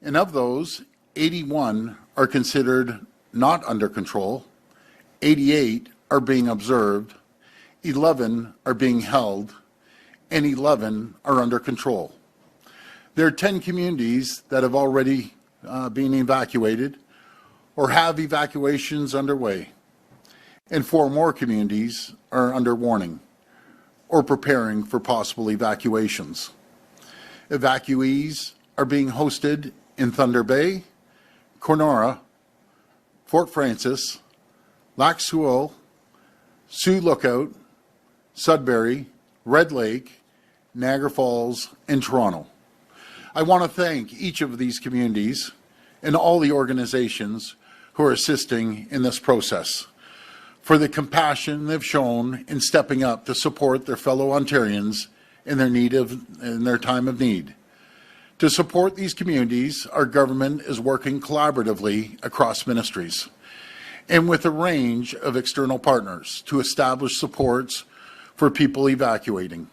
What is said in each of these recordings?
And of those, 81 are considered not under control, 88 are being observed, 11 are being held, and 11 are under control. There are 10 communities that have already been evacuated or have evacuations underway, and 4 more communities are under warning or preparing for possible evacuations. Evacuees are being hosted in Thunder Bay, Cornora, Fort Frances, Lac Seul, Sioux Lookout, Sudbury, Red Lake, Niagara Falls, and Toronto. I want to thank each of these communities and all the organizations who are assisting in this process for the compassion they've shown in stepping up to support their fellow Ontarians in their time of need. To support these communities, our government is working collaboratively across ministries and with a range of external partners to establish supports for people evacuating.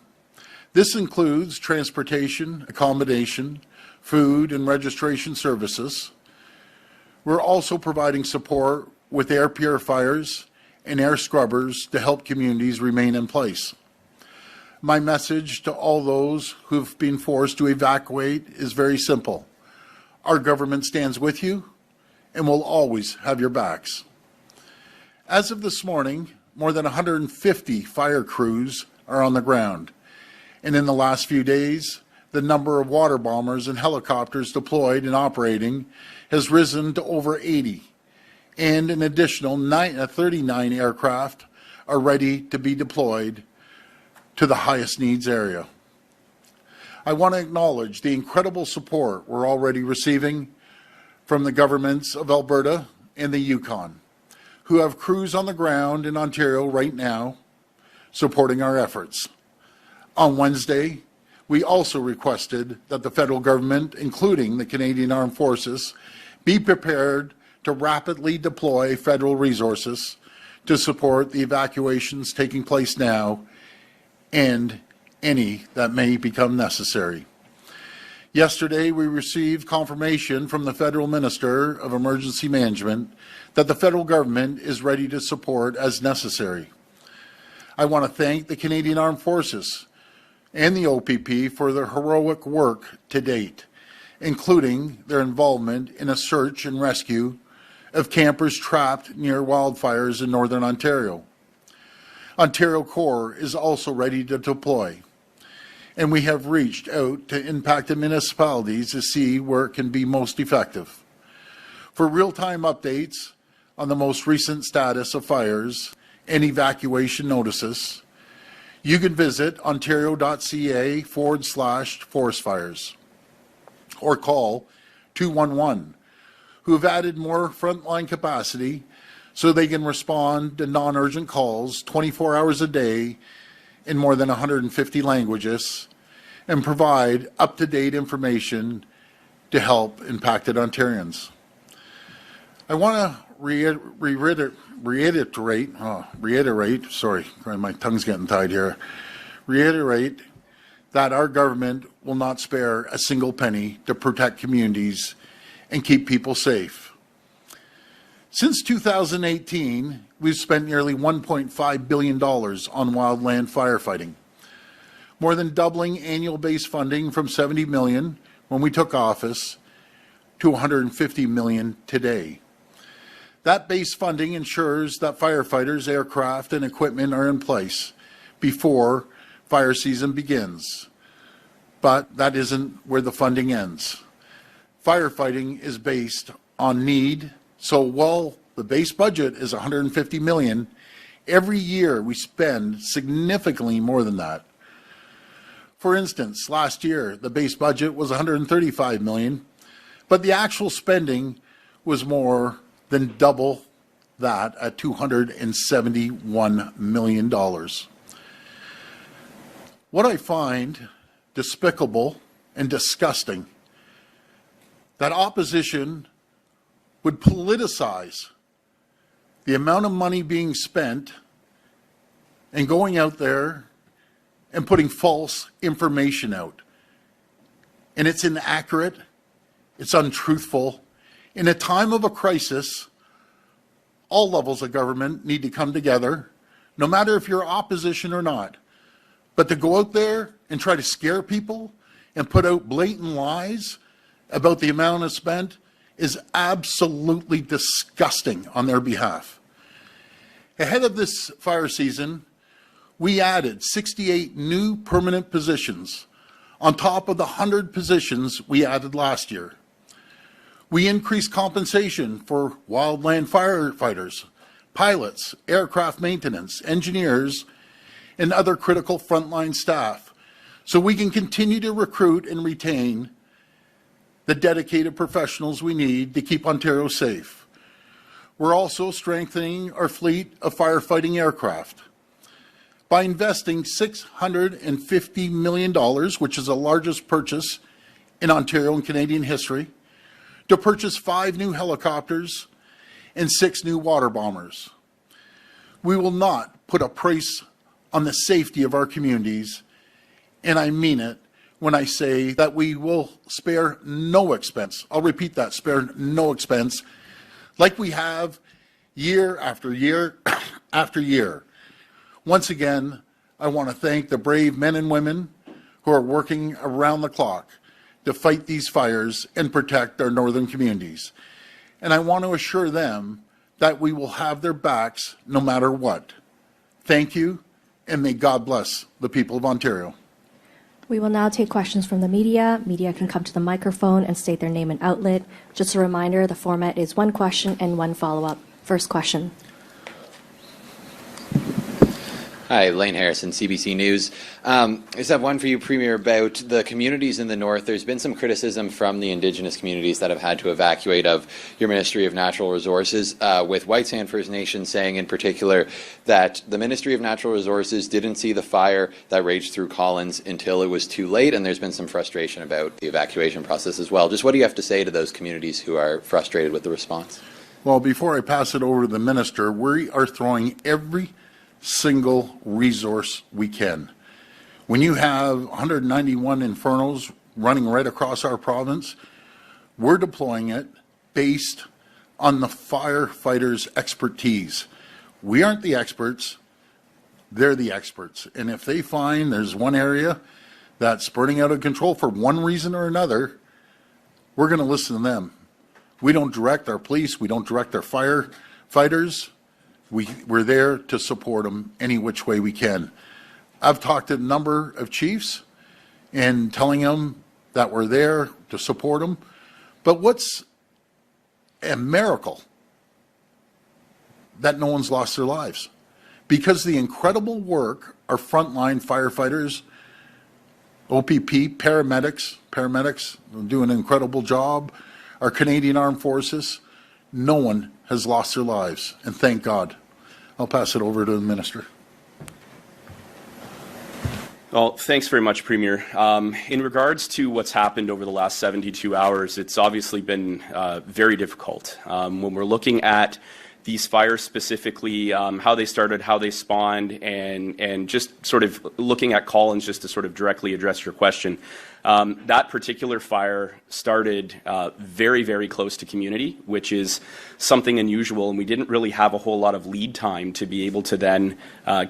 This includes transportation, accommodation, food, and registration services. We're also providing support with air purifiers and air scrubbers to help communities remain in place. My message to all those who've been forced to evacuate is very simple. Our government stands with you and will always have your backs. As of this morning, more than 150 fire crews are on the ground. And in the last few days, the number of water bombers and helicopters deployed and operating has risen to over 80. And an additional 39 aircraft are ready to be deployed to the highest needs area. I want to acknowledge the incredible support we're already receiving from the governments of Alberta and the Yukon, who have crews on the ground in Ontario right now supporting our efforts. On Wednesday, we also requested that the federal government, including the Canadian Armed Forces, be prepared to rapidly deploy federal resources to support the evacuations taking place now and any that may become necessary. Yesterday, we received confirmation from the Federal Minister of Emergency Management that the federal government is ready to support as necessary. I want to thank the Canadian Armed Forces and the OPP for their heroic work to date, including their involvement in a search and rescue of campers trapped near wildfires in Northern Ontario. Ontario Corps is also ready to deploy, and we have reached out to impacted municipalities to see where it can be most effective. For real-time updates on the most recent status of fires and evacuation notices, you can visit ontario.ca/forest fires or call 211, who have added more frontline capacity so they can respond to non-urgent calls 24 hours a day in more than 150 languages and provide up-to-date information to help impacted Ontarians. I want to reiterate, sorry, my tongue's getting tied here, reiterate that our government will not spare a single penny to protect communities and keep people safe. Since 2018, we've spent nearly $1.5 billion on wildland firefighting, more than doubling annual base funding from $70 million when we took office to $150 million today. That base funding ensures that firefighters, aircraft, and equipment are in place before fire season begins. But that isn't where the funding ends. Firefighting is based on need, so while the base budget is $150 million, every year we spend significantly more than that. For instance, last year the base budget was $135 million, but the actual spending was more than double that at $271 million. What I find despicable and disgusting, that opposition would politicize the amount of money being spent and going out there and putting false information out. And it's inaccurate, It's untruthful. In a time of a crisis, all levels of government need to come together, no matter if you're opposition or not. But to go out there and try to scare people and put out blatant lies about the amount it's spent is absolutely disgusting on their behalf. Ahead of this fire season, we added 68 new permanent positions on top of the 100 positions we added last year. We increased compensation for wildland firefighters, pilots, aircraft maintenance, engineers, and other critical frontline staff, so we can continue to recruit and retain the dedicated professionals we need to keep Ontario safe. We're also strengthening our fleet of firefighting aircraft by investing $650 million, which is the largest purchase in Ontario and Canadian history, to purchase 5 new helicopters and 6 new water bombers. We will not put a price on the safety of our communities, and I mean it when I say that we will spare no expense. I'll repeat that, spare no expense, like we have year after year after year. Once again, I want to thank the brave men and women who are working around the clock to fight these fires and protect our northern communities. And I want to assure them that we will have their backs no matter what. Thank you, and may God bless the people of Ontario. We will now take questions from the media. Media can come to the microphone and state their name and outlet. Just a reminder, the format is 1 question and 1 follow-up. First question. Hi, Lane Harrison, CBC News. I just have one for you, Premier, about the communities in the north. There's been some criticism from the Indigenous communities that have had to evacuate of your Ministry of Natural Resources, with White Sand First Nation saying in particular that the Ministry of Natural Resources didn't see the fire that raged through Collins until it was too late, and there's been some frustration about the evacuation process as well. Just what do you have to say to those communities who are frustrated with the response? Well, before I pass it over to the Minister, we are throwing every single resource we can. When you have 191 infernos running right across our province, we're deploying it based on the firefighters' expertise. We aren't the experts, they're the experts. And if they find there's one area that's burning out of control for one reason or another, we're going to listen to them. We don't direct our police, we don't direct our firefighters. We're there to support them any which way we can. I've talked to a number of chiefs and telling them that we're there to support them. But what's a miracle that no one's lost their lives? Because the incredible work our frontline firefighters, OPP, paramedics do an incredible job, our Canadian Armed Forces, no one has lost their lives, and thank God. I'll pass it over to the Minister. Well, thanks very much, Premier. In regards to what's happened over the last 72 hours, it's obviously been very difficult. When we're looking at these fires specifically, how they started, how they spawned, and just sort of looking at Collins just to sort of directly address your question. That particular fire started very, very close to community, which is something unusual, and we didn't really have a whole lot of lead time to be able to then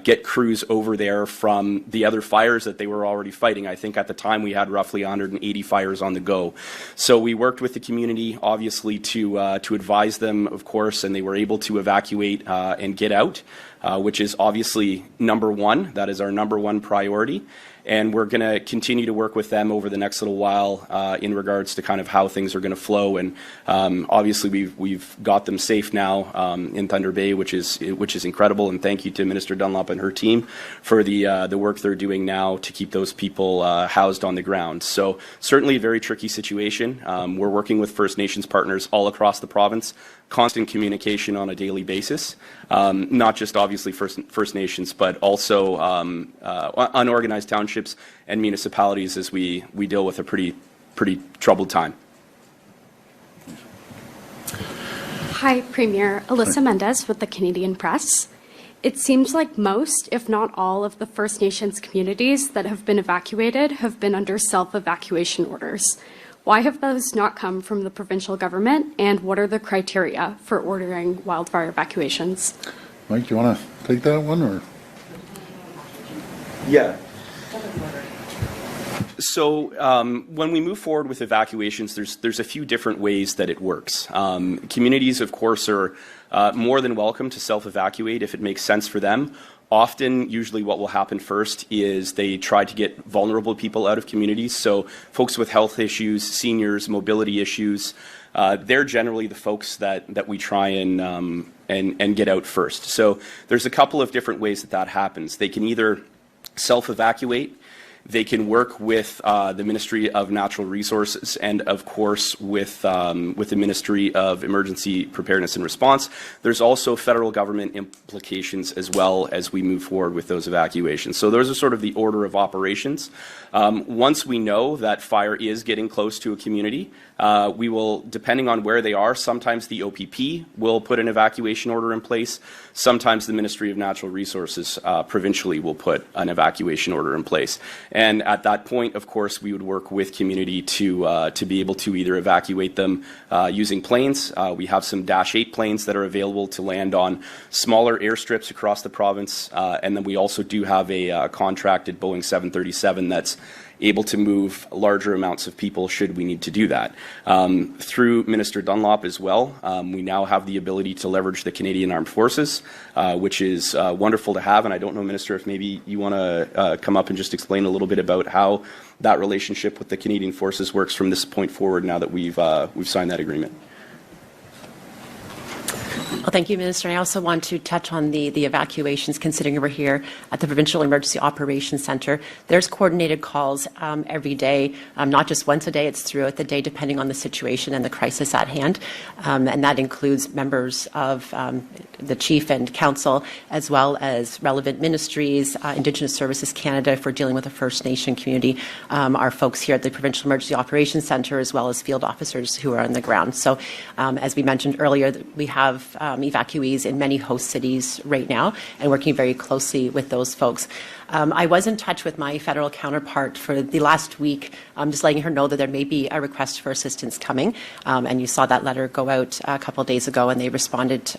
get crews over there from the other fires that they were already fighting. I think at the time we had roughly 180 fires on the go. So we worked with the community, obviously, to advise them, of course, and they were able to evacuate and get out, which is obviously number one. That is our number one priority. And we're going to continue to work with them over the next little while in regards to kind of how things are going to flow. And obviously, we've got them safe now in Thunder Bay, which is incredible. And thank you to Minister Dunlop and her team for the work they're doing now to keep those people housed on the ground. So certainly a very tricky situation. We're working with First Nations partners all across the province. Constant communication on a daily basis, not just obviously First Nations, but also unorganized townships and municipalities as we deal with a pretty troubled time. Hi, Premier. Alyssa Mendez with the Canadian Press. It seems like most, if not all, of the First Nations communities that have been evacuated have been under self-evacuation orders. Why have those not come from the provincial government, and what are the criteria for ordering wildfire evacuations? Mike, do you want to take that one, or? Yeah. So when we move forward with evacuations, there's a few different ways that it works. Communities, of course, are more than welcome to self-evacuate if it makes sense for them. Often, usually what will happen first is they try to get vulnerable people out of communities. So folks with health issues, seniors, mobility issues, they're generally the folks that we try and get out first. So there's a couple of different ways that happens. They can either self-evacuate. They can work with the Ministry of Natural Resources and, of course, with the Ministry of Emergency Preparedness and Response. There's also federal government implications as well as we move forward with those evacuations. So those are sort of the order of operations. Once we know that fire is getting close to a community, we will, depending on where they are, sometimes the OPP will put an evacuation order in place. Sometimes the Ministry of Natural Resources provincially will put an evacuation order in place. And at that point, of course, we would work with community to be able to either evacuate them using planes. We have some Dash 8 planes that are available to land on smaller airstrips across the province. And then we also do have a contracted Boeing 737 that's able to move larger amounts of people should we need to do that. Through Minister Dunlop as well, we now have the ability to leverage the Canadian Armed Forces, which is wonderful to have. And I don't know, Minister, if maybe you want to come up and just explain a little bit about how that relationship with the Canadian Forces works from this point forward now that we've signed that agreement. Well, thank you, Minister. I also want to touch on the evacuations, considering we're here at the Provincial Emergency Operations Centre. There's coordinated calls every day, not just once a day, it's throughout the day, depending on the situation and the crisis at hand. And that includes members of the Chief and Council, as well as relevant ministries, Indigenous Services Canada for dealing with the First Nation community, our folks here at the Provincial Emergency Operations Centre, as well as field officers who are on the ground. So as we mentioned earlier, we have evacuees in many host cities right now and working very closely with those folks. I was in touch with my federal counterpart for the last week, just letting her know that there may be a request for assistance coming. And you saw that letter go out a couple of days ago, and they responded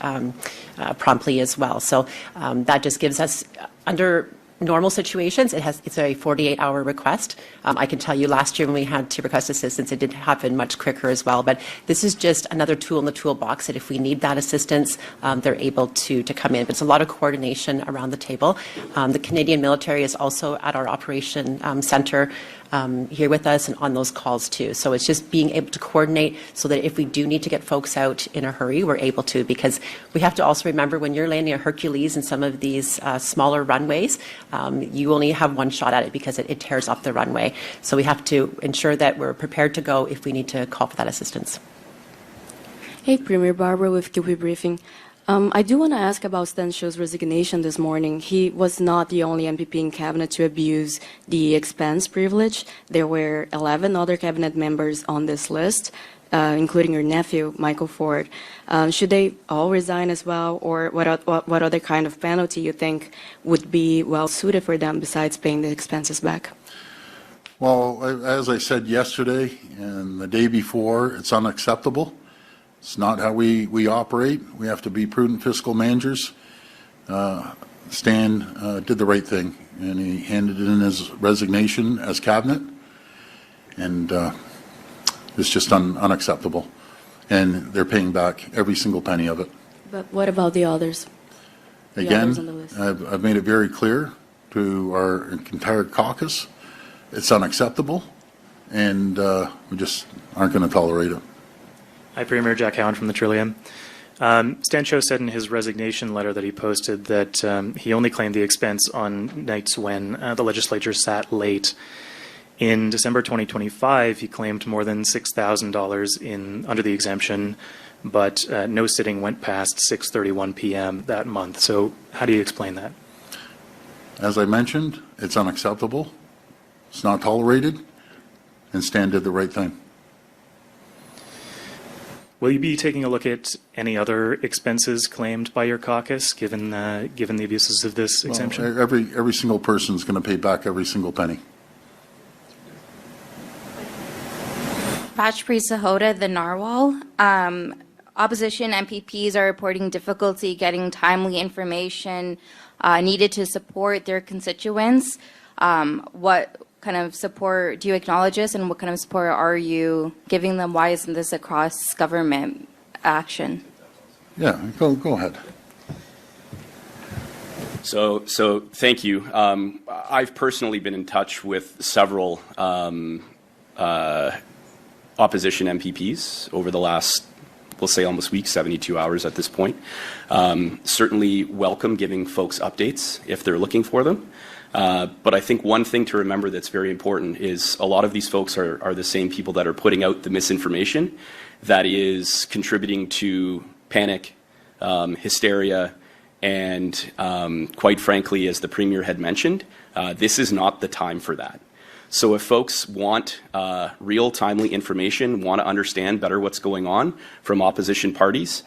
promptly as well. So that just gives us, under normal situations, it's a 48-hour request. I can tell you last year when we had to request assistance, it did happen much quicker as well. But this is just another tool in the toolbox that if we need that assistance, they're able to come in. But it's a lot of coordination around the table. The Canadian military is also at our operation center here with us and on those calls too. So it's just being able to coordinate so that if we do need to get folks out in a hurry, we're able to, because we have to also remember when you're landing a Hercules in some of these smaller runways, you only have one shot at it because it tears up the runway. So we have to ensure that we're prepared to go if we need to call for that assistance. Hey, Premier Barbara with QP Briefing. I do want to ask about Stan Show's resignation this morning. He was not the only MPP in cabinet to abuse the expense privilege. There were 11 other cabinet members on this list, including your nephew, Michael Ford. Should they all resign as well, or what other kind of penalty you think would be well suited for them besides paying the expenses back? Well, as I said yesterday and the day before, it's unacceptable. It's not how we operate. We have to be prudent fiscal managers. Stan did the right thing, and he handed in his resignation as cabinet, and it's just unacceptable. And they're paying back every single penny of it. But what about the others? Again, on the list? I've made it very clear to our entire caucus, it's unacceptable, and we just aren't going to tolerate it. Hi, Premier. Jack Howard from the Trillium. Stan Cho said in his resignation letter that he posted that he only claimed the expense on nights when the legislature sat late. In December 2025, he claimed more than $6,000 under the exemption, but no sitting went past 6:31 p.m. that month. So how do you explain that? As I mentioned, it's unacceptable. It's not tolerated, and Stan did the right thing. Will you be taking a look at any other expenses claimed by your caucus, given the abuses of this exemption? Well, every single person is going to pay back every single penny. Vajpri Sahota, the Narwhal. Opposition MPPs are reporting difficulty getting timely information needed to support their constituents. What kind of support do you acknowledge this, and what kind of support are you giving them? Why isn't this a cross-government action? Yeah, go ahead. So thank you. I've personally been in touch with several opposition MPPs over the last, we'll say almost week, 72 hours at this point. Certainly welcome giving folks updates if they're looking for them. But I think one thing to remember that's very important is a lot of these folks are the same people that are putting out the misinformation that is contributing to panic, hysteria, and quite frankly, as the Premier had mentioned, this is not the time for that. So if folks want real, timely information, want to understand better what's going on from opposition parties,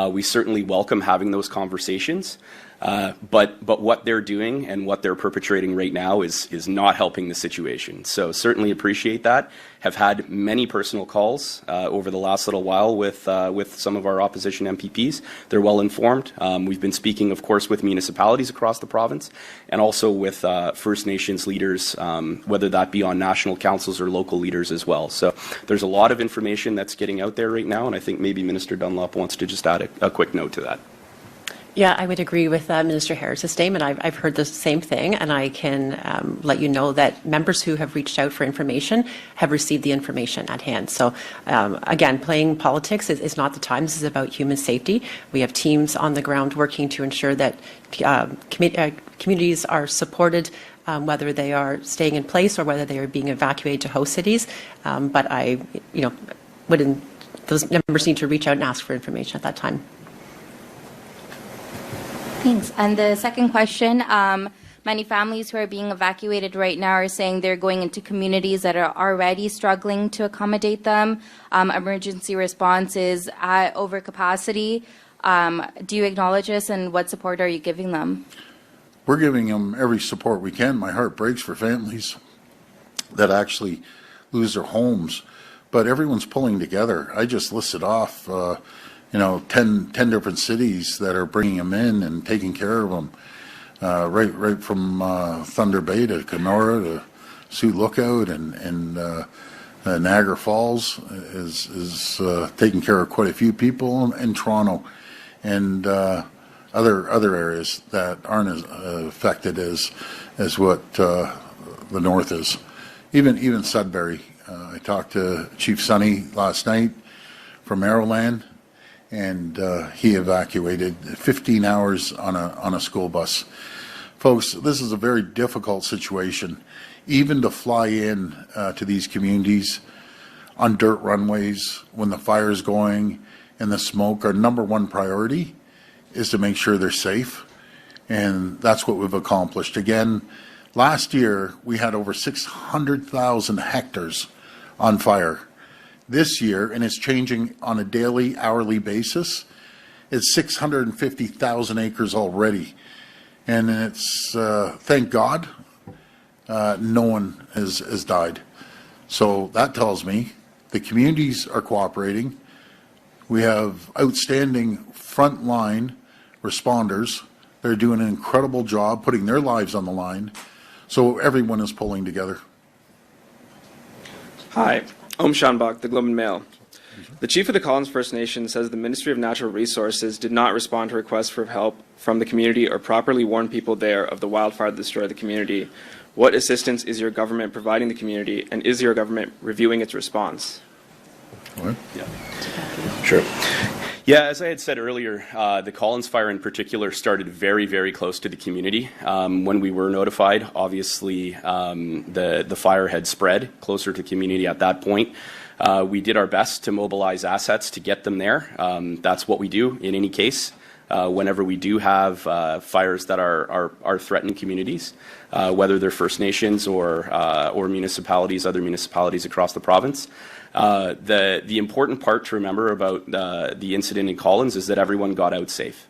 we certainly welcome having those conversations. But what they're doing and what they're perpetrating right now is not helping the situation. So certainly appreciate that. Have had many personal calls over the last little while with some of our opposition MPPs. They're well informed. We've been speaking, of course, with municipalities across the province and also with First Nations leaders, whether that be on national councils or local leaders as well. So there's a lot of information that's getting out there right now, and I think maybe Minister Dunlop wants to just add a quick note to that. Yeah, I would agree with Minister Harris's statement. I've heard the same thing, and I can let you know that members who have reached out for information have received the information at hand. So, again, playing politics is not the time. This is about human safety. We have teams on the ground working to ensure that communities are supported, whether they are staying in place or whether they are being evacuated to host cities. But those members need to reach out and ask for information at that time. Thanks. And the second question, many families who are being evacuated right now are saying they're going into communities that are already struggling to accommodate them. Emergency response is at overcapacity. Do you acknowledge this, and what support are you giving them? We're giving them every support we can. My heart breaks for families that actually lose their homes, but everyone's pulling together. I just listed off 10 different cities that are bringing them in and taking care of them, right from Thunder Bay to Kenora to Sioux Lookout, and Niagara Falls is taking care of quite a few people, in Toronto, and other areas that aren't as affected as what the north is. Even Sudbury. I talked to Chief Sonny last night from Maryland, and he evacuated 15 hours on a school bus. Folks, this is a very difficult situation. Even to fly in to these communities on dirt runways when the fire is going and the smoke, our number one priority is to make sure they're safe, and that's what we've accomplished. Again, last year we had over 600,000 hectares on fire. This year, and it's changing on a daily, hourly basis, it's 650,000 acres already. And it's, thank God, no one has died. So that tells me the communities are cooperating. We have outstanding frontline responders. They're doing an incredible job putting their lives on the line. So everyone is pulling together. Hi. Om Shanbach, the Globe and Mail. The chief of the Collins First Nation says the Ministry of Natural Resources did not respond to requests for help from the community or properly warn people there of the wildfire that destroyed the community. What assistance is your government providing the community, and is your government reviewing its response? What? Yeah. Sure. Yeah, as I had said earlier, the Collins fire in particular started very, very close to the community. When we were notified, obviously the fire had spread closer to the community at that point. We did our best to mobilize assets to get them there. That's what we do in any case. Whenever we do have fires that are threatening communities, whether they're First Nations or municipalities, other municipalities across the province. The important part to remember about the incident in Collins is that everyone got out safe,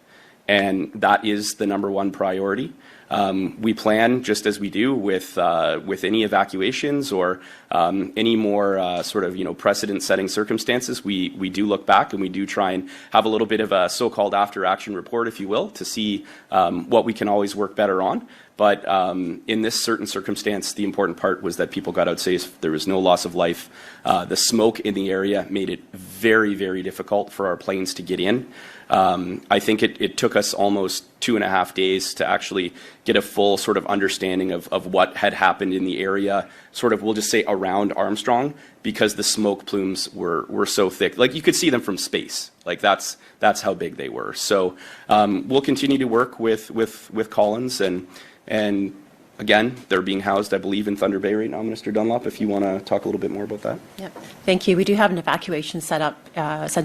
and that is the number one priority. We plan, just as we do with any evacuations or any more sort of precedent-setting circumstances, we do look back and we do try and have a little bit of a so-called after-action report, if you will, to see what we can always work better on. But in this certain circumstance, the important part was that people got out safe. There was no loss of life. The smoke in the area made it very, very difficult for our planes to get in. I think it took us almost 2.5 days to actually get a full sort of understanding of what had happened in the area, sort of, we'll just say, around Armstrong, because the smoke plumes were so thick. Like, you could see them from space. Like, that's how big they were. So we'll continue to work with Collins, and again, they're being housed, I believe, in Thunder Bay right now. Minister Dunlop, if you want to talk a little bit more about that. Yep. Thank you. We do have an evacuation center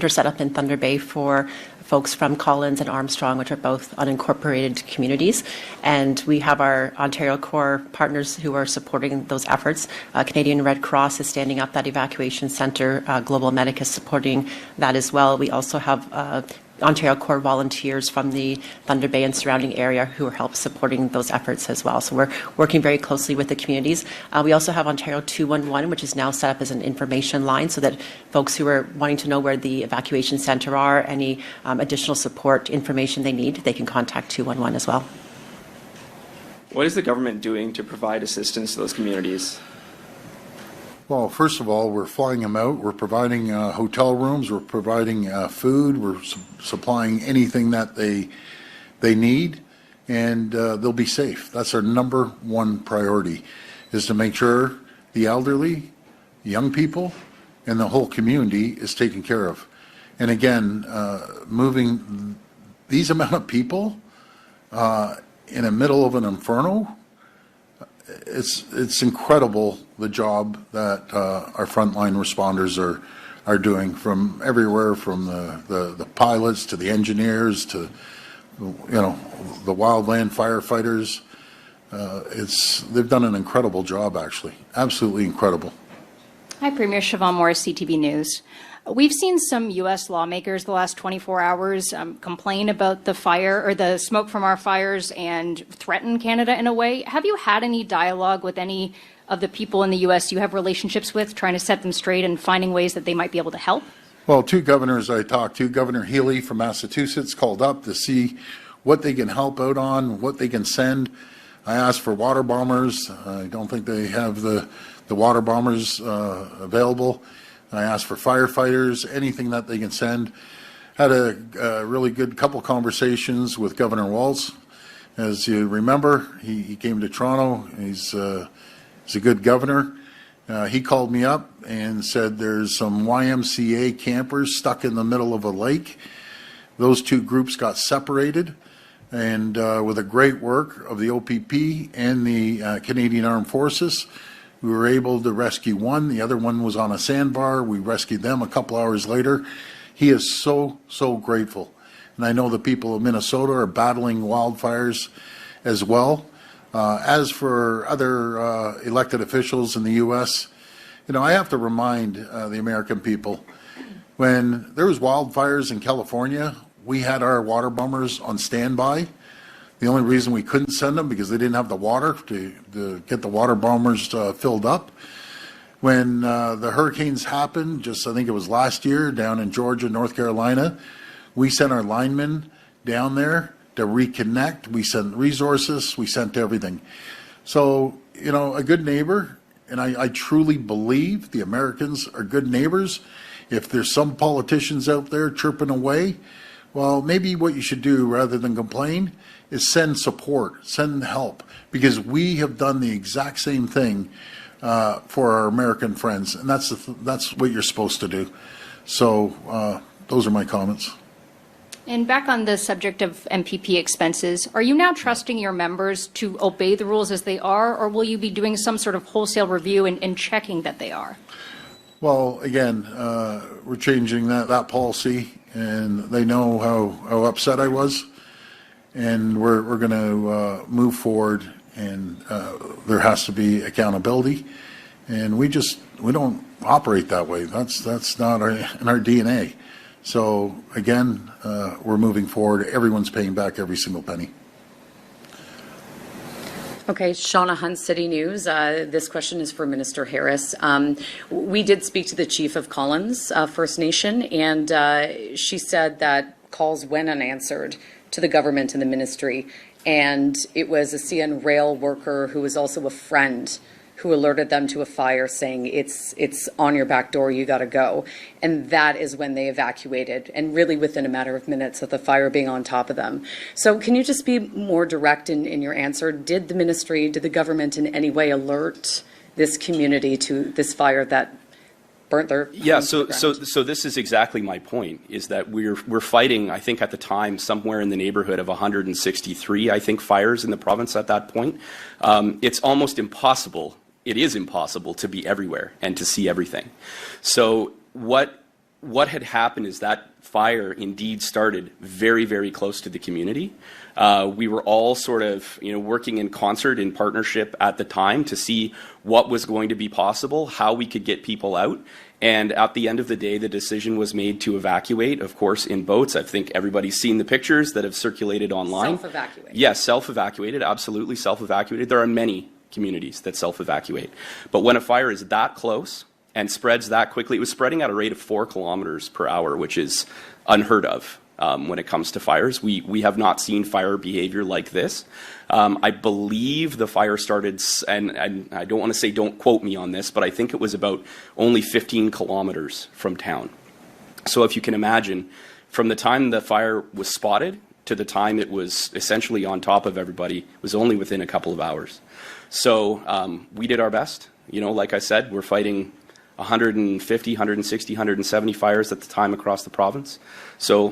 set up in Thunder Bay for folks from Collins and Armstrong, which are both unincorporated communities. And we have our Ontario Corps partners who are supporting those efforts. Canadian Red Cross is standing up that evacuation center. Global Medic is supporting that as well. We also have Ontario Corps volunteers from the Thunder Bay and surrounding area who are help supporting those efforts as well. So we're working very closely with the communities. We also have Ontario 211, which is now set up as an information line so that folks who are wanting to know where the evacuation center are, any additional support information they need, they can contact 211 as well. What is the government doing to provide assistance to those communities? Well, first of all, we're flying them out. We're providing hotel rooms. We're providing food. We're supplying anything that they need, and they'll be safe. That's our number one priority, is to make sure the elderly, young people, and the whole community is taken care of. And again, moving these amount of people in the middle of an inferno, it's incredible the job that our frontline responders are doing, from everywhere, from the pilots to the engineers to the wildland firefighters. They've done an incredible job, actually, absolutely incredible. Hi, Premier. Siobhan Morris, CTV News. We've seen some U.S. lawmakers the last 24 hours complain about the fire or the smoke from our fires and threaten Canada in a way. Have you had any dialogue with any of the people in the U.S. you have relationships with, trying to set them straight and finding ways that they might be able to help? Well, two governors I talked to, Governor Healy from Massachusetts called up to see what they can help out on, what they can send. I asked for water bombers. I don't think they have the water bombers available. I asked for firefighters, anything that they can send. Had a really good couple conversations with Governor Walz. As you remember, he came to Toronto. He's a good governor. He called me up and said there's some YMCA campers stuck in the middle of a lake. Those two groups got separated, and with the great work of the OPP and the Canadian Armed Forces, we were able to rescue one. The other one was on a sandbar. We rescued them a couple hours later. He is so grateful. And I know the people of Minnesota are battling wildfires as well. As for other elected officials in the U.S., I have to remind the American people, when there was wildfires in California, we had our water bombers on standby. The only reason we couldn't send them because they didn't have the water to get the water bombers filled up. When the hurricanes happened, I think it was last year, down in Georgia, North Carolina, we sent our linemen down there to reconnect. We sent resources. We sent everything. So, a good neighbor, and I truly believe the Americans are good neighbors. If there's some politicians out there chirping away, well, maybe what you should do rather than complain is send support, send help, because we have done the exact same thing for our American friends, and that's what you're supposed to do. So those are my comments. And back on the subject of MPP expenses, are you now trusting your members to obey the rules as they are, or will you be doing some sort of wholesale review and checking that they are? Well, again, we're changing that policy, and they know how upset I was. And we're going to move forward, and there has to be accountability. And we don't operate that way. That's not in our DNA. So again, we're moving forward. Everyone's paying back every single penny. Okay, Shauna Hunt, City News. This question is for Minister Harris. We did speak to the Chief of Collins First Nation, and she said that calls went unanswered to the government and the ministry, and it was a CN rail worker who was also a friend who alerted them to a fire, saying it's on your back door, you got to go. And that is when they evacuated, and really within a matter of minutes of the fire being on top of them. So can you just be more direct in your answer? Did the ministry, did the government in any way alert this community to this fire that burnt their Yeah, so this is exactly my point, is that we're fighting, I think at the time, somewhere in the neighborhood of 163, I think, fires in the province at that point. It's almost impossible. It is impossible to be everywhere and to see everything. So what had happened is that fire indeed started very, very close to the community. We were all sort of, working in concert, in partnership at the time to see what was going to be possible, how we could get people out. And at the end of the day, the decision was made to evacuate, of course, in boats. I think everybody's seen the pictures that have circulated online. Self-evacuate. Yes, self-evacuated, absolutely self-evacuated. There are many communities that self-evacuate. But when a fire is that close and spreads that quickly, it was spreading at a rate of 4 kilometers per hour, which is unheard of when it comes to fires. We have not seen fire behavior like this. I believe the fire started, and I don't want to say don't quote me on this, but I think it was about only 15 kilometers from town. So if you can imagine, from the time the fire was spotted to the time it was essentially on top of everybody was only within a couple of hours. So we did our best. Like I said, we're fighting 150, 160, 170 fires at the time across the province. So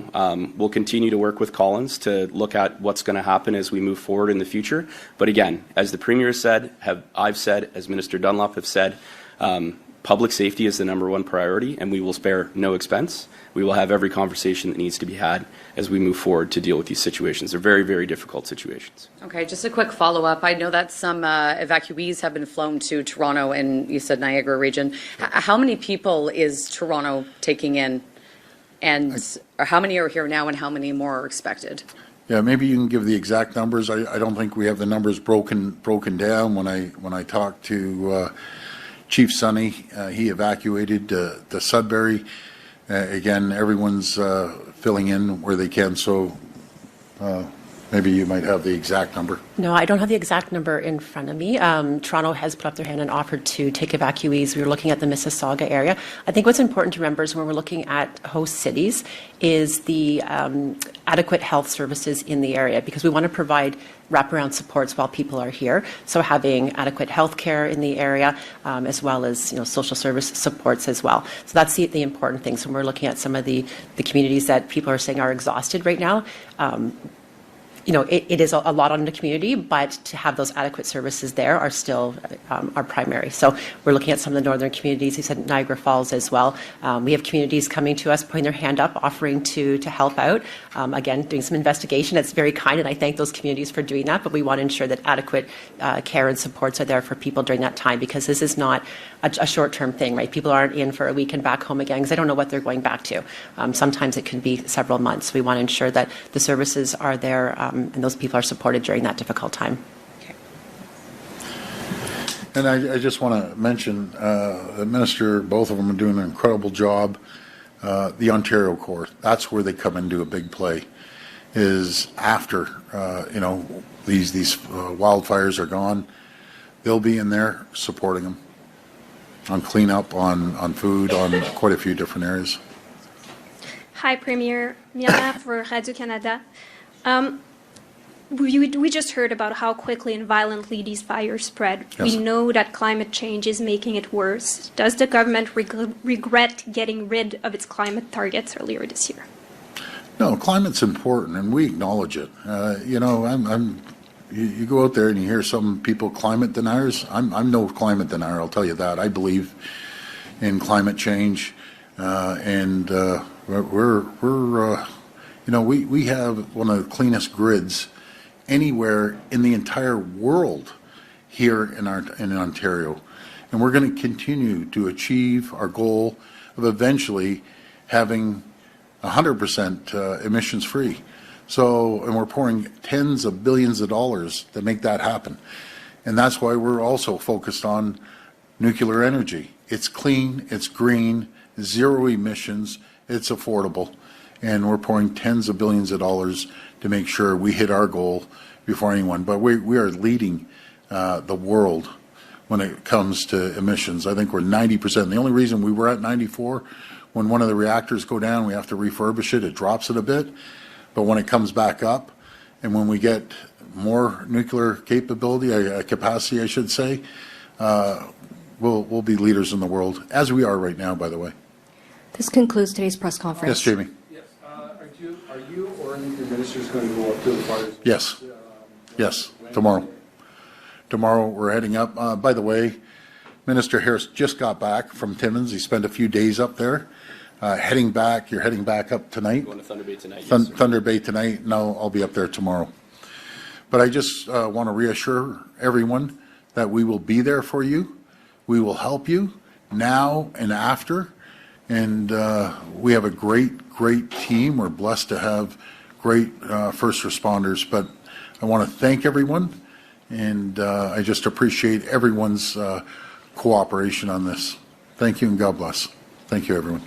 we'll continue to work with Collins to look at what's going to happen as we move forward in the future. But again, as the Premier said, I've said, as Minister Dunlop have said, public safety is the #1 priority, and we will spare no expense. We will have every conversation that needs to be had as we move forward to deal with these situations. They're very, very difficult situations. Okay, just a quick follow-up. I know that some evacuees have been flown to Toronto and you said Niagara region. How many people is Toronto taking in? And or how many are here now and how many more are expected? Yeah, maybe you can give the exact numbers. I don't think we have the numbers broken down. When I talked to Chief Sonny, he evacuated the Sudbury. Again, everyone's filling in where they can, so maybe you might have the exact number. No, I don't have the exact number in front of me. Toronto has put up their hand and offered to take evacuees. We were looking at the Mississauga area. I think what's important to remember is when we're looking at host cities is the adequate health services in the area, because we want to provide wraparound supports while people are here. So having adequate health care in the area, as well as social service supports as well. So that's the important things. When we're looking at some of the communities that people are saying are exhausted right now, it is a lot on the community, but to have those adequate services there are still our primary. So we're looking at some of the northern communities. You said Niagara Falls as well. We have communities coming to us, putting their hand up, offering to help out. Again, doing some investigation. That's very kind, and I thank those communities for doing that. But we want to ensure that adequate care and supports are there for people during that time, because this is not a short-term thing, right? People aren't in for a week and back home again because they don't know what they're going back to. Sometimes it can be several months. We want to ensure that the services are there and those people are supported during that difficult time. Okay. And I just want to mention, the Minister, both of them are doing an incredible job. The Ontario Corps, that's where they come into a big play, is after, these wildfires are gone, they'll be in there supporting them on cleanup, on food, on quite a few different areas. Hi, Premier. Miana for Radio-Canada. We just heard about how quickly and violently these fires spread. Yes. We know that climate change is making it worse. Does the government regret getting rid of its climate targets earlier this year? No, climate's important, and we acknowledge it. You go out there and you hear some people climate deniers. I'm no climate denier, I'll tell you that. I believe in climate change, and we have one of the cleanest grids anywhere in the entire world here in Ontario, and we're going to continue to achieve our goal of eventually having 100% emissions free. So, and we're pouring tens of billions of dollars to make that happen. And that's why we're also focused on nuclear energy. It's clean, it's green, zero emissions, it's affordable, and we're pouring tens of billions of dollars to make sure we hit our goal before anyone. But we are leading the world when it comes to emissions. I think we're 90%. The only reason we were at 94, when one of the reactors go down, we have to refurbish it, it drops it a bit. But when it comes back up, and when we get more nuclear capability, capacity, I should say, we'll be leaders in the world, as we are right now, by the way. This concludes today's press conference. Yes, Jamie. Yes. Are you or any of your ministers going to go up to the fires? Yes. Yes, tomorrow. Tomorrow we're heading up. By the way, Minister Harris just got back from Timmins. He spent a few days up there. Heading back, you're heading back up tonight? Going to Thunder Bay tonight. Thunder Bay tonight. No, I'll be up there tomorrow. But I just want to reassure everyone that we will be there for you. We will help you now and after. And we have a great team. We're blessed to have great first responders. But I want to thank everyone, and I just appreciate everyone's cooperation on this. Thank you, and God bless. Thank you, everyone.